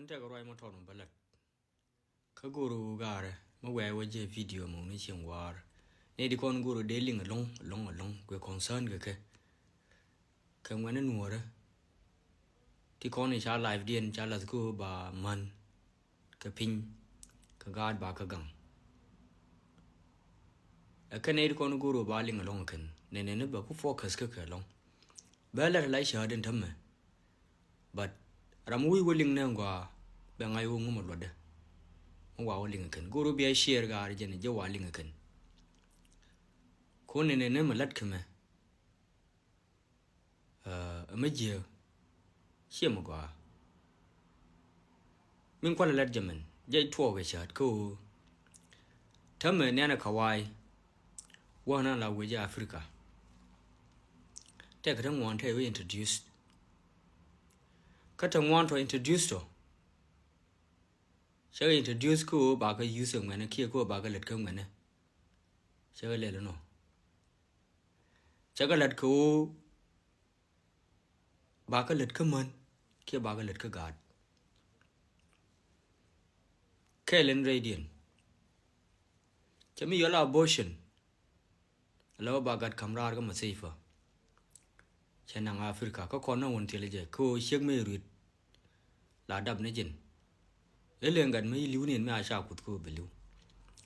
Ante ko roi motor no balat. Ka guru gare ma we waje video mo ni chen war. Ne di kon guru dealing long kwe concern ke. Ka ngwana nuore. Ti kon ni cha live dien cha la ku ba man. Ka pin ka gad ba ka gang. Ka ne di kon guru ba ling long kan. Ne ba ku focus ka long. Ba la lai sha den tamme. But ramui willing na ngwa ba ngai wo ngum lo de ngwa wo ling kan guru bi share ga ar jene je wa ling kan ko ne malat kame amaje she mo gwa min kwala lat jaman je to ga shat ko tamme ne na kawai wana la we ja africa te ka dan want to introduce Kata want to introduce to. Shall introduce ko baga use ngana kia ko baga let ko ngana. Shall let no. Shall let ko baga let ko man kia baga let ko god. Kellen radiant. Chami yola abortion. Lawa bagat kamrar ko masifa. Chanang Africa ko kono won teleje ko shek me rit la dab ne jin ele ngan me liu nin me asha kut ko belu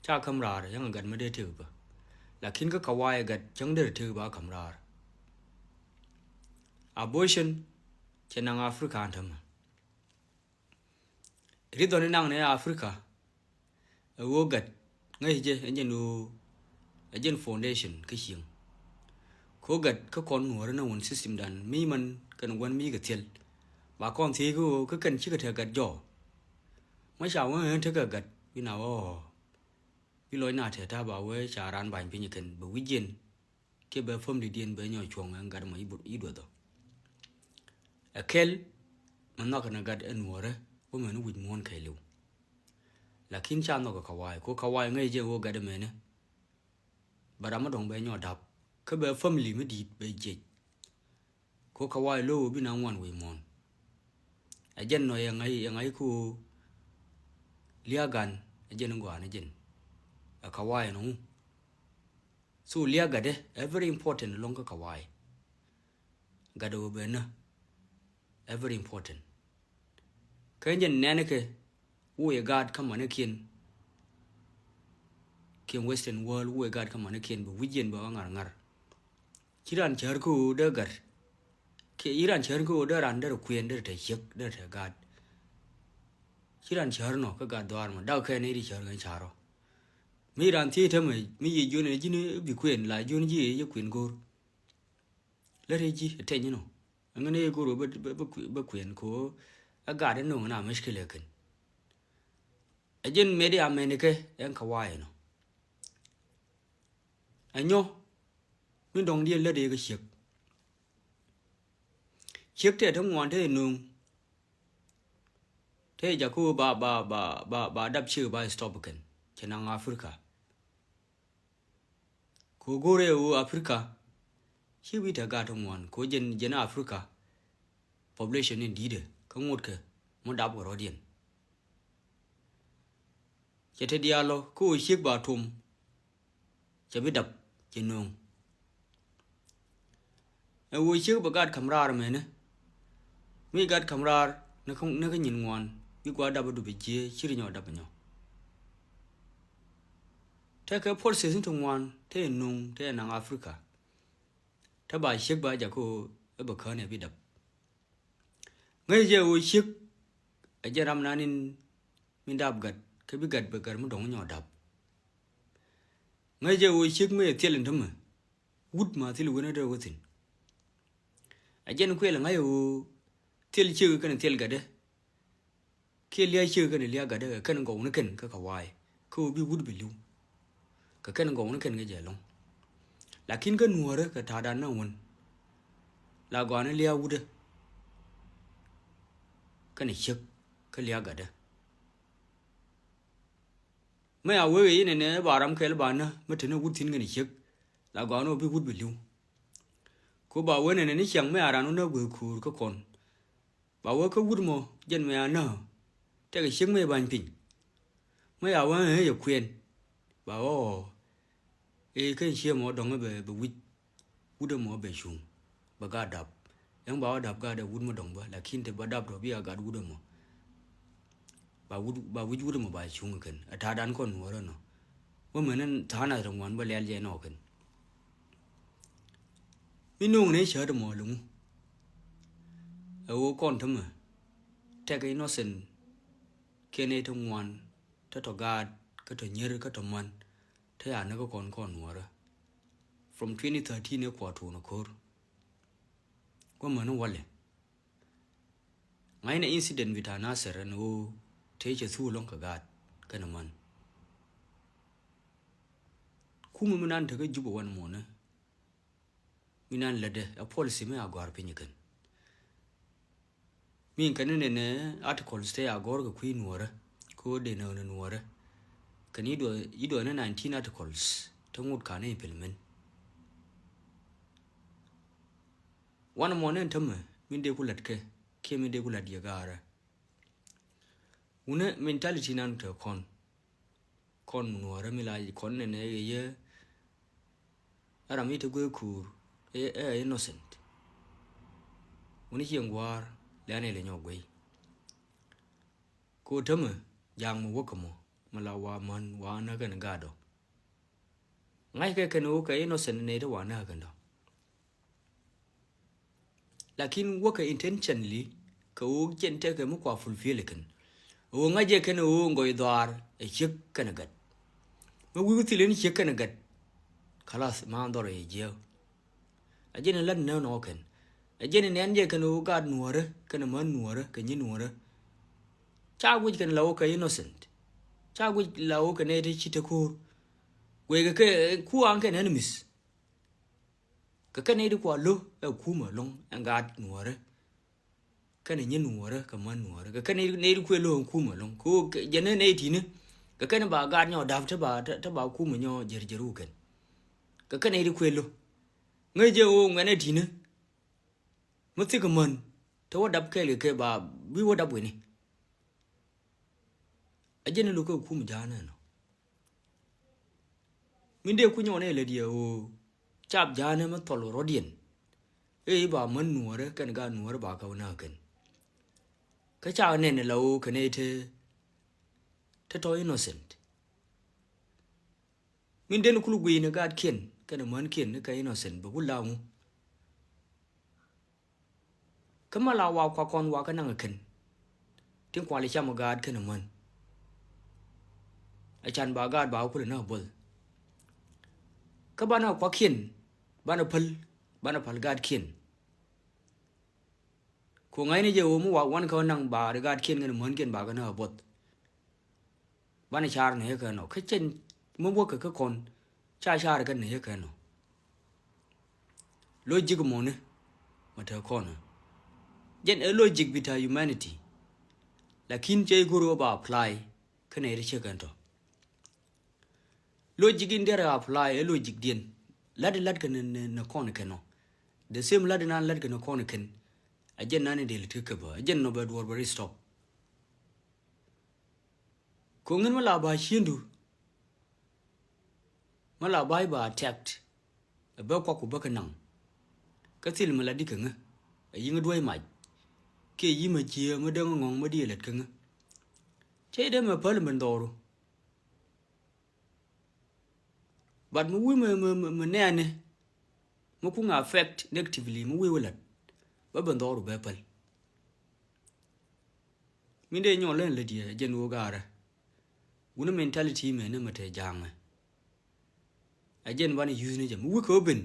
cha kamrar yang ngan me de te ba lakin ka kawai gat chang de te ba kamrar abortion chanang Africa antam ri don nang ne Africa wo gat ngai je enjen du ejen foundation ke hing ko gat ka kon nuor na un system dan mi man kan wan mi ga tel ba kon thi ko ka kan chi ka the gat jo ma sha wa the ka gat bi na o bi loi na the ta ba we cha ran ban pi ni kan bu wi jin ke ba fam li dien ba nyo chong an gar ma i do do a kel man na kan gat en nuor ko man wi mon kai lu lakin cha no ka kawai ko kawai ngai je wo gat me ne ba ra ma dong ba nyo dap ka ba family me dit be je ko kawai lo bi na wan we mon ajen no yang ai ku liagan ajen ngwa na jen a kawai no so liaga de very important long ka kawai gado be na very important ka jen ne ke wo ye god kam na kin western world wo ye god kam na kin bu wijen ba ngar Kiran charku dagar ke Iran charku daran dar kuen dar te yek dar te gad Kiran charno ka gad dwar ma daw ke ne ri char gan charo mi ran thi the mi yi ju ne ji ne bi kuen la ju ne ji ye kuen gor la re ji te ni no ngane gor ba kuen ko a gad no na mishkile ken ajin media menike yan kawai no anyo mình đồng điên là để cái chiếc thế thông ngoan thế nung thế giờ cô bà đáp chữ bà stop cần cho năng Africa cô gore ở Africa chỉ biết là thông ngoan cô dân Africa population in đi đấy không một cái một đáp của rồi điên cho thế dialo cô chiếc bà thùng cho biết đập trên nung wo chiếc bà gạt kamrar mày nè mi gạt kamrar nó không nó cái nhìn ngoan mi qua đập được bị chia chỉ nhỏ đập nhỏ thế cái policy sinh thùng ngoan thế nung thế nàng Africa thế bà chiếc bà giờ cô ở bậc khởi này bị đập ngay giờ wo chiếc ở giờ làm nên mình đập gạt cái bị gạt một đống nhỏ đập ngay giờ wo chiếc mới thiệt lên thầm mà wood mà thì lúc nó đâu có tiền ajen kwela ngayo tel chu kan tel gade ke lia chu kan lia gade kan go na kan ka kawai ko bi wud bilu ka kan go na kan ga jelong lakin kan nuore ka ta dan na won la go na lia wud kan chik ka lia gade mai awe yi ne baram kel bana mutune wud tin ga chik la go no bi wud bilu cô bảo với này chẳng mấy à nó vừa khử cái con bảo với cái quýt mò dân mẹ nở แต่ก็เชียงไม่บานปิ่งไม่เอาว่าอย่าเควียนบ่าวก็เชียหมอดองไปวิวุ้ดหมอไปชุงบกาดับยังบ่าวดับก็ได้วุ้ดมาดองบ่แล้วคินแต่บ่ดับดอกพี่อากาศวุ้ดหมอบ่าววิวุ้ดหมอไปชุงกันถ้าดันคนหัวแล้วเนาะว่าเหมือนนั้นฐานะตรงวันบ่แล้วแย่นอกันมีนุ่งนี่เชิดหมอลุงก่อนทำไมแต่ก็อินโนเซนต์แค่ในทั้งวันถ้าต่อกาดก็ต่อเยอะก็ต่อมันถ้าอย่างนั้นก็ก่อนหัวละ from 2013เนี่ยกว่าถูกนะโคตรก็เหมือนวันเลยไงในอินซิเดนต์วิธานาเสร็จแล้วเทจะสู้ลงกับกาดกันน้ำมันคู่มือมันนั่นเธอก็จุบวันหมดนะมีนั่นเลยเด้อ policy ไม่อาการเป็นยังไงมีกันเนี่ยarticles ที่อาการก็คุยนัวระก็เดินเอานัวระกันยี่ตัวนั่น19 articles ทั้งหมดการให้ implement วันหมดนั่นทำไมมีเด็กกุหลาบเคมีเด็กกุหลาบเยอะกันอะอุณ mentality นั่นเถอะคนนัวระมีลายคนเนี่ยเยอะอะไรมีทุกอย่างคูinnocent วันนี้ยังว่าแล้วเนี่ยเลยหยอกไว้กูทำไมยังมาวักมั้งมาลาวามันวานากันกาดอไงแค่นู้ก็innocentเนี่ยที่วานากันดอlakin waka intentionally ka jente ka mu kwa fulfill kan nga je kan ngoy dar chek kan gat ma wi tilin chek kan gat khalas ma ndor e je ajene lan no kan ajene nen je kan ga nuore kan man nuore kan ni nuore cha wi kan law ka innocent cha wi law kan ne ti ta ko we ga ku an kan enemies ka kan ne kwa lo ku ma long an ga nuore kan ne nuore ka man nuore ka kan ne ku lo ku ma long ko je ne ti ne ka kan ba ga nyo dam ta ba ku ma nyo jerjeru kan ka kan ne ku lo ngai je ngane ti ne mu ti ka man ta wa dab ke le ke ba wi wa dab we ni ajene lo ko ku ma ja na no min de ku nyo ne le dia chap jane ma tolo rodien ba man nuore kan ga nuore ba ka na kan ka cha ne ne lo ka ne te to innocent min den ku lu gwi ne ga ken kan man ken ne ka innocent ba ku la mu kama la wa kwa kon wa ka na kan tin kwa le cha ma ga kan man a chan ba ga ba ku le na bol ka ba na kwa ken bana pal gad kin ko ngai ne je mu wa wan ka nang ba de gad kin ngan mon kin ba ka na bot bana char ne ka no ka chen mu bo ka kon cha ka ne ka no logic mo ne ma ta ko na jen a logic bita humanity lakin je guru ba apply ka ne ri che kan to logic in there apply a logic din lad kan na kon kan no the same lad kan na kon kan ajen nan de le ka ba ajen no ba do ba stop ko ngin mala ba shindu mala ba attacked ba kwa ku ba kan nan ka til mala di kan yi ngdoi mai ke yi ma chi ma dang ngong ma di let kan che de ma parliament do but mu wi ma ne mu ku nga affect negatively mu wi wala ba ban do ba pal min de nyo len le die jen wo gara una mentality me ne mate jang a jen ban use ne jam wi ko ben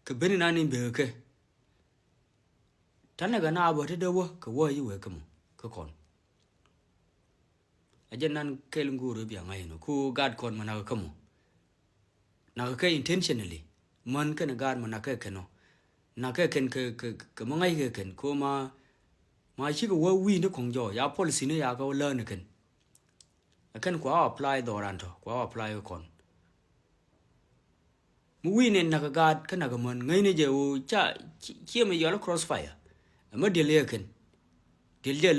ka ben na ni be ke tan ga na ba te de wo ka wo yi we kam ka kon ajen nan kel nguru bi ngai no ku gad kon mana ka mo na ka intentionally man kan gad mana ka no na ka ken ka mangai ka ken ko ma shi ka wi ne kong jo ya policy ne ya ka learn ken akan kwa apply do ran to kwa apply kon mu wi ne na ka gad kana ka man ngai ne je cha chi me yo crossfire ma de le ken de le